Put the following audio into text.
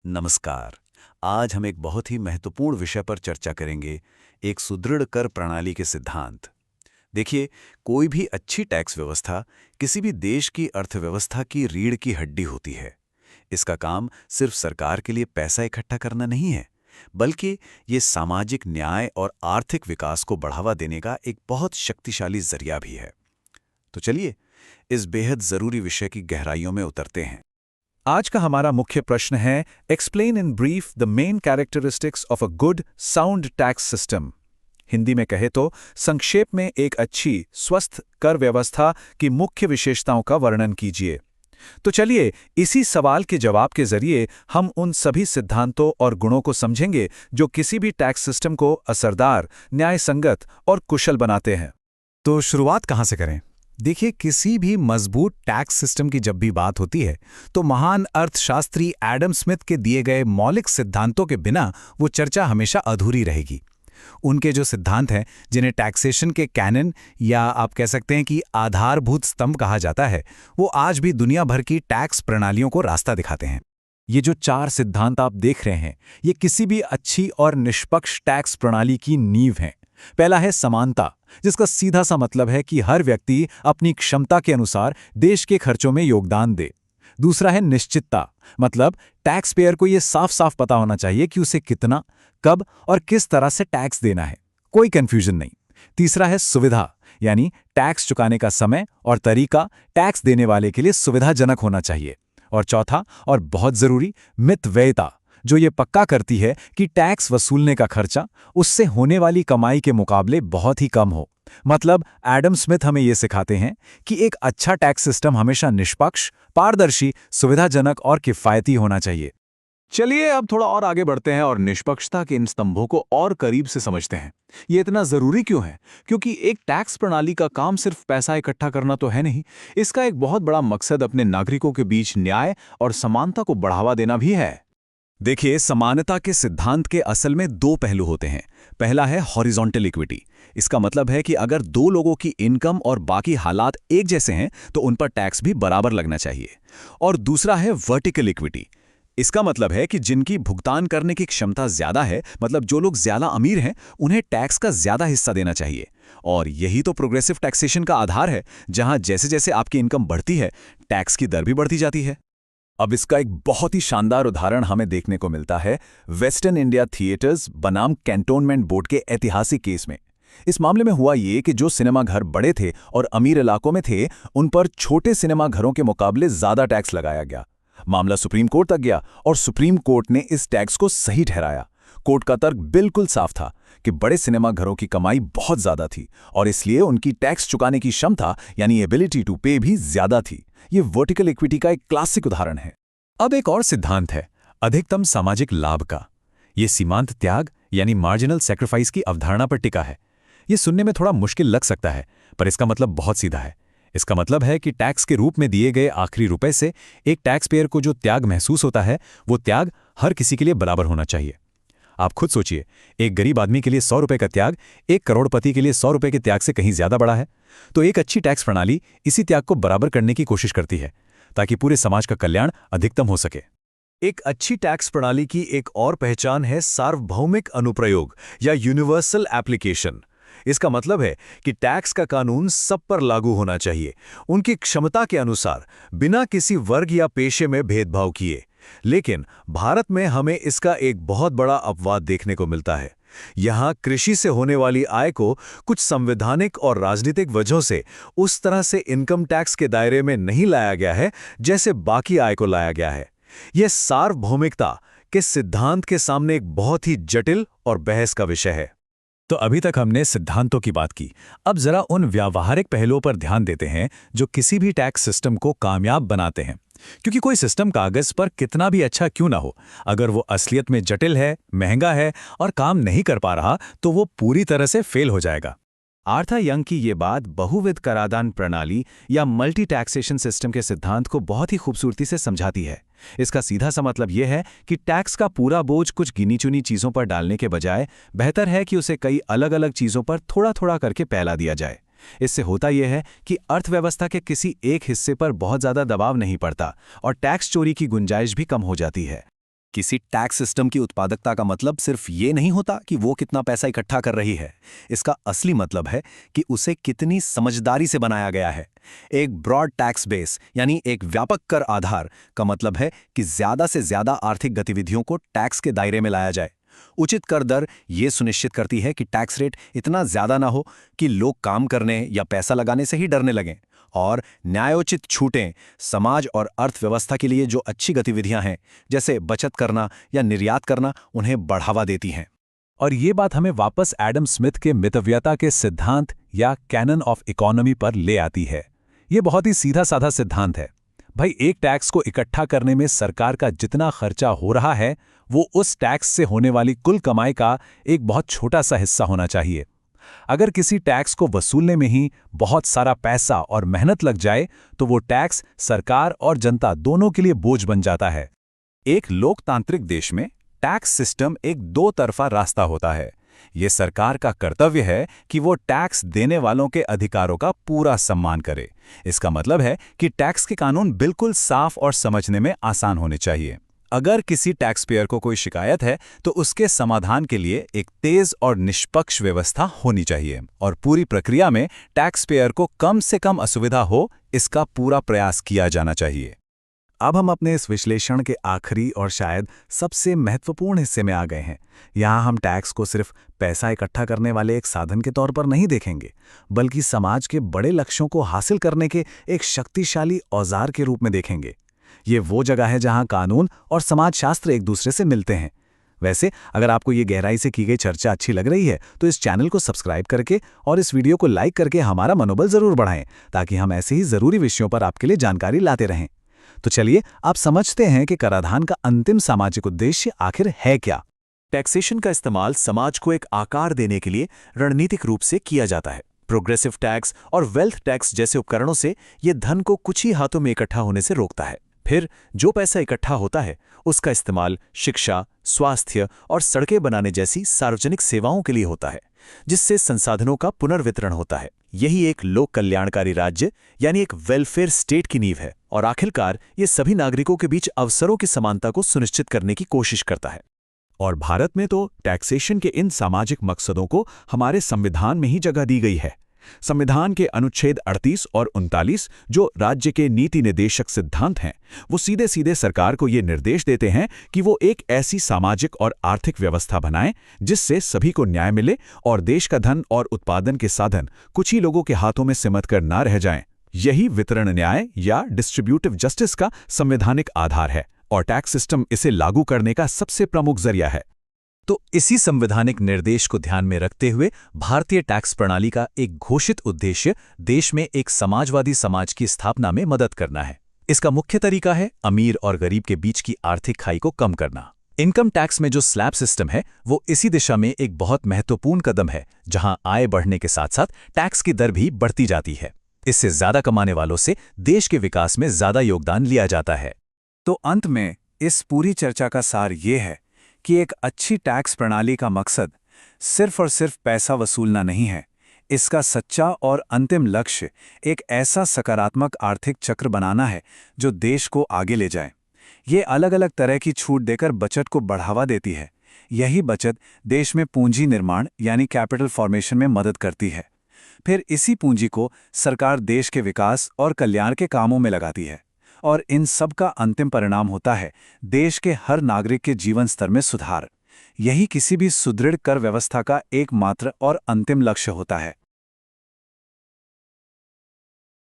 नमस्कार। आज हम एक बहुत ही महत्वपूर्ण विषय पर चर्चा करेंगे, एक सुदृढ़ कर प्रणाली के सिद्धांत। देखिए, कोई भी अच्छी टैक्स व्यवस्था किसी भी देश की अर्थव्यवस्था की रीढ़ की हड्डी होती है। इसका काम सिर्फ सरकार के लिए पैसा इकट्ठा करना नहीं है, बल्कि ये सामाजिक न्याय और आर्थिक विकास को बढ़ावा देने का एक बहुत शक्तिशाली जरिया भी है। तो चलिए, इस बेहद जरूरी विषय की गहराइयों में उतरते हैं। आज का हमारा मुख्य प्रश्न है explain in brief the main characteristics of a good sound tax system. Hindi में कहे तो संक्षेप में एक अच्छी स्वस्थ कर व्यवस्था की मुख्य विशेषताओं का वर्णन कीजिए। तो चलिए, इसी सवाल के जवाब के जरिए हम उन सभी सिद्धांतों और गुणों को समझेंगे जो किसी भी टैक्स सिस्टम को असरदार, न्यायसंगत और कुशल बनाते हैं। तो शुरुआत कहाँ से करें? देखिए, किसी भी मजबूत टैक्स सिस्टम की जब भी बात होती है तो महान अर्थशास्त्री एडम स्मिथ के दिए गए मौलिक सिद्धांतों के बिना वो चर्चा हमेशा अधूरी रहेगी। उनके जो सिद्धांत हैं, जिन्हें टैक्सेशन के कैनन या आप कह सकते हैं कि आधारभूत स्तंभ कहा जाता है, वो आज भी दुनिया भर की टैक्स प्रणालियों को रास्ता दिखाते हैं। ये जो 4 सिद्धांत आप देख रहे हैं, ये किसी भी अच्छी और निष्पक्ष टैक्स प्रणाली की नींव हैं। पहला है समानता, जिसका सीधा सा मतलब है कि हर व्यक्ति अपनी क्षमता के अनुसार देश के खर्चों में योगदान दे। दूसरा है निश्चितता, मतलब टैक्स पेयर को ये साफ साफ पता होना चाहिए कि उसे कितना, कब और किस तरह से टैक्स देना है, कोई कंफ्यूजन नहीं। तीसरा है सुविधा, यानी टैक्स चुकाने का समय और तरीका टैक्स देने वाले के लिए सुविधाजनक होना चाहिए। और चौथा और बहुत जरूरी, मितव्ययिता, जो ये पक्का करती है कि टैक्स वसूलने का खर्चा उससे होने वाली कमाई के मुकाबले बहुत ही कम हो। मतलब एडम स्मिथ हमें ये सिखाते हैं कि एक अच्छा टैक्स सिस्टम हमेशा निष्पक्ष, पारदर्शी, सुविधाजनक और किफ़ायती होना चाहिए। चलिए, अब थोड़ा और आगे बढ़ते हैं और निष्पक्षता के इन स्तंभों को और करीब से समझते हैं। ये इतना जरूरी क्यों है? क्योंकि एक टैक्स प्रणाली का काम सिर्फ पैसा इकट्ठा करना तो है नहीं, इसका एक बहुत बड़ा मकसद अपने नागरिकों के बीच न्याय और समानता को बढ़ावा देना भी है। देखिए, समानता के सिद्धांत के असल में 2 पहलू होते हैं। पहला है हॉरिजॉन्टल इक्विटी। इसका मतलब है कि अगर 2 लोगों की इनकम और बाकी हालात एक जैसे हैं तो उन पर टैक्स भी बराबर लगना चाहिए। और दूसरा है वर्टिकल इक्विटी। इसका मतलब है कि जिनकी भुगतान करने की क्षमता ज्यादा है, मतलब जो लोग ज्यादा अमीर हैं, उन्हें टैक्स का ज्यादा हिस्सा देना चाहिए। और यही तो प्रोग्रेसिव टैक्सेशन का आधार है, जहां जैसे जैसे आपकी इनकम बढ़ती है, टैक्स की दर भी बढ़ती जाती है। अब इसका एक बहुत ही शानदार उदाहरण हमें देखने को मिलता है वेस्टर्न इंडिया थिएटर्स बनाम कैंटोनमेंट बोर्ड के ऐतिहासिक केस में। इस मामले में हुआ ये कि जो सिनेमा घर बड़े थे और अमीर इलाकों में थे, उन पर छोटे सिनेमा घरों के मुकाबले ज्यादा टैक्स लगाया गया। मामला सुप्रीम कोर्ट तक गया और सुप्रीम कोर्ट ने इस टैक्स को सही ठहराया। कोर्ट का तर्क बिल्कुल साफ था कि बड़े सिनेमा घरों की कमाई बहुत ज्यादा थी और इसलिए उनकी टैक्स चुकाने की क्षमता यानी एबिलिटी टू पे भी ज्यादा थी। ये वर्टिकल इक्विटी का एक क्लासिक उदाहरण है। अब एक और सिद्धांत है अधिकतम सामाजिक लाभ का। ये सीमांत त्याग यानी मार्जिनल सैक्रिफाइस की अवधारणा पर टिका है। ये सुनने में थोड़ा मुश्किल लग सकता है, पर इसका मतलब बहुत सीधा है। इसका मतलब है कि टैक्स के रूप में दिए गए आखिरी रुपए से एक टैक्स पेयर को जो त्याग महसूस होता है, वो त्याग हर किसी के लिए बराबर होना चाहिए। आप खुद सोचिए, एक गरीब आदमी के लिए 100 रुपए का त्याग एक करोड़पति के लिए 100 रुपए के त्याग से कहीं ज्यादा बड़ा है। तो एक अच्छी टैक्स प्रणाली इसी त्याग को बराबर करने की कोशिश करती है, ताकि पूरे समाज का कल्याण अधिकतम हो सके। एक अच्छी टैक्स प्रणाली की एक और पहचान है सार्वभौमिक अनुप्रयोग या यूनिवर्सल एप्लीकेशन। इसका मतलब है कि टैक्स का कानून सब पर लागू होना चाहिए, उनकी क्षमता के अनुसार, बिना किसी वर्ग या पेशे में भेदभाव किए। लेकिन भारत में हमें इसका एक बहुत बड़ा अपवाद देखने को मिलता है। यहाँ कृषि से होने वाली आय को कुछ संवैधानिक और राजनीतिक वजहों से उस तरह से इनकम टैक्स के दायरे में नहीं लाया गया है जैसे बाकी आय को लाया गया है। यह सार्वभौमिकता के सिद्धांत के सामने एक बहुत ही जटिल और बहस का विषय है। तो अभी तक हमने सिद्धांतों की बात की। अब जरा उन व्यावहारिक पहलुओं पर ध्यान देते हैं जो किसी भी टैक्स सिस्टम को कामयाब बनाते हैं। क्योंकि कोई सिस्टम कागज पर कितना भी अच्छा क्यों ना हो, अगर वो असलियत में जटिल है, महंगा है और काम नहीं कर पा रहा, तो वो पूरी तरह से फेल हो जाएगा। आर्थर यंग की ये बात बहुविध कराधान प्रणाली या मल्टी टैक्सेशन सिस्टम के सिद्धांत को बहुत ही खूबसूरती से समझाती है। इसका सीधा सा मतलब यह है कि टैक्स का पूरा बोझ कुछ गिनी चुनी चीजों पर डालने के बजाय बेहतर है कि उसे कई अलग अलग चीजों पर थोड़ा थोड़ा करके फैला दिया जाए। इससे होता यह है कि अर्थव्यवस्था के किसी एक हिस्से पर बहुत ज्यादा दबाव नहीं पड़ता और टैक्स चोरी की गुंजाइश भी कम हो जाती है। किसी टैक्स सिस्टम की उत्पादकता का मतलब सिर्फ ये नहीं होता कि वो कितना पैसा इकट्ठा कर रही है। इसका असली मतलब है कि उसे कितनी समझदारी से बनाया गया है। एक ब्रॉड टैक्स बेस यानी एक व्यापक कर आधार का मतलब है कि ज्यादा से ज्यादा आर्थिक गतिविधियों को टैक्स के दायरे में लाया जाए। उचित कर दर ये सुनिश्चित करती है कि टैक्स रेट इतना ज्यादा ना हो कि लोग काम करने या पैसा लगाने से ही डरने लगें, और न्यायोचित छूटें समाज और अर्थव्यवस्था के लिए जो अच्छी गतिविधियां हैं, जैसे बचत करना या निर्यात करना, उन्हें बढ़ावा देती हैं। और ये बात हमें वापस एडम स्मिथ के मितव्ययता के सिद्धांत या कैनन ऑफ इकोनॉमी पर ले आती है। ये बहुत ही सीधा साधा सिद्धांत है। भाई, एक टैक्स को इकट्ठा करने में सरकार का जितना खर्चा हो रहा है वो उस टैक्स से होने वाली कुल कमाई का एक बहुत छोटा सा हिस्सा होना चाहिए। अगर किसी टैक्स को वसूलने में ही बहुत सारा पैसा और मेहनत लग जाए तो वो टैक्स सरकार और जनता दोनों के लिए बोझ बन जाता है। एक लोकतांत्रिक देश में टैक्स सिस्टम एक दो तरफा रास्ता होता है। ये सरकार का कर्तव्य है कि वो टैक्स देने वालों के अधिकारों का पूरा सम्मान करे। इसका मतलब है कि टैक्स के कानून बिल्कुल साफ और समझने में आसान होने चाहिए। अगर किसी टैक्स पेयर को कोई शिकायत है तो उसके समाधान के लिए एक तेज और निष्पक्ष व्यवस्था होनी चाहिए, और पूरी प्रक्रिया में टैक्स पेयर को कम से कम असुविधा हो, इसका पूरा प्रयास किया जाना चाहिए। अब हम अपने इस विश्लेषण के आखिरी और शायद सबसे महत्वपूर्ण हिस्से में आ गए हैं। यहाँ हम टैक्स को सिर्फ पैसा इकट्ठा करने वाले एक साधन के तौर पर नहीं देखेंगे, बल्कि समाज के बड़े लक्ष्यों को हासिल करने के एक शक्तिशाली औजार के रूप में देखेंगे। ये वो जगह है जहाँ कानून और समाजशास्त्र एक दूसरे से मिलते हैं। वैसे अगर आपको ये गहराई से की गई चर्चा अच्छी लग रही है तो इस चैनल को सब्सक्राइब करके और इस वीडियो को लाइक करके हमारा मनोबल जरूर बढ़ाएं, ताकि हम ऐसे ही जरूरी विषयों पर आपके लिए जानकारी लाते रहें। तो चलिए, आप समझते हैं कि कराधान का अंतिम सामाजिक उद्देश्य आखिर है क्या। टैक्सेशन का इस्तेमाल समाज को एक आकार देने के लिए रणनीतिक रूप से किया जाता है। प्रोग्रेसिव टैक्स और वेल्थ टैक्स जैसे उपकरणों से ये धन को कुछ ही हाथों में इकट्ठा होने से रोकता है। फिर जो पैसा इकट्ठा होता है उसका इस्तेमाल शिक्षा, स्वास्थ्य और सड़कें बनाने जैसी सार्वजनिक सेवाओं के लिए होता है, जिससे संसाधनों का पुनर्वितरण होता है। यही एक लोक कल्याणकारी राज्य यानी एक वेलफेयर स्टेट की नींव है, और आखिरकार ये सभी नागरिकों के बीच अवसरों की समानता को सुनिश्चित करने की कोशिश करता है। और भारत में तो टैक्सेशन के इन सामाजिक मकसदों को हमारे संविधान में ही जगह दी गई है। संविधान के अनुच्छेद 38 और 39 जो राज्य के नीति निर्देशक सिद्धांत हैं, वो सीधे सीधे सरकार को ये निर्देश देते हैं कि वो एक ऐसी सामाजिक और आर्थिक व्यवस्था बनाए जिससे सभी को न्याय मिले और देश का धन और उत्पादन के साधन कुछ ही लोगों के हाथों में सिमट कर ना रह जाएं। यही वितरण न्याय या डिस्ट्रीब्यूटिव जस्टिस का संवैधानिक आधार है, और टैक्स सिस्टम इसे लागू करने का सबसे प्रमुख जरिया है। तो इसी संवैधानिक निर्देश को ध्यान में रखते हुए भारतीय टैक्स प्रणाली का एक घोषित उद्देश्य देश में एक समाजवादी समाज की स्थापना में मदद करना है। इसका मुख्य तरीका है अमीर और गरीब के बीच की आर्थिक खाई को कम करना। इनकम टैक्स में जो स्लैब सिस्टम है वो इसी दिशा में एक बहुत महत्वपूर्ण कदम है, जहां आय बढ़ने के साथ साथ टैक्स की दर भी बढ़ती जाती है। इससे ज्यादा कमाने वालों से देश के विकास में ज्यादा योगदान लिया जाता है। तो अंत में इस पूरी चर्चा का सार ये है कि एक अच्छी टैक्स प्रणाली का मकसद सिर्फ और सिर्फ पैसा वसूलना नहीं है। इसका सच्चा और अंतिम लक्ष्य एक ऐसा सकारात्मक आर्थिक चक्र बनाना है जो देश को आगे ले जाए। ये अलग अलग तरह की छूट देकर बचत को बढ़ावा देती है। यही बचत देश में पूंजी निर्माण यानी कैपिटल फॉर्मेशन में मदद करती है। फिर इसी पूंजी को सरकार देश के विकास और कल्याण के कामों में लगाती है, और इन सब का अंतिम परिणाम होता है देश के हर नागरिक के जीवन स्तर में सुधार। यही किसी भी सुदृढ़ कर व्यवस्था का एकमात्र और अंतिम लक्ष्य होता है।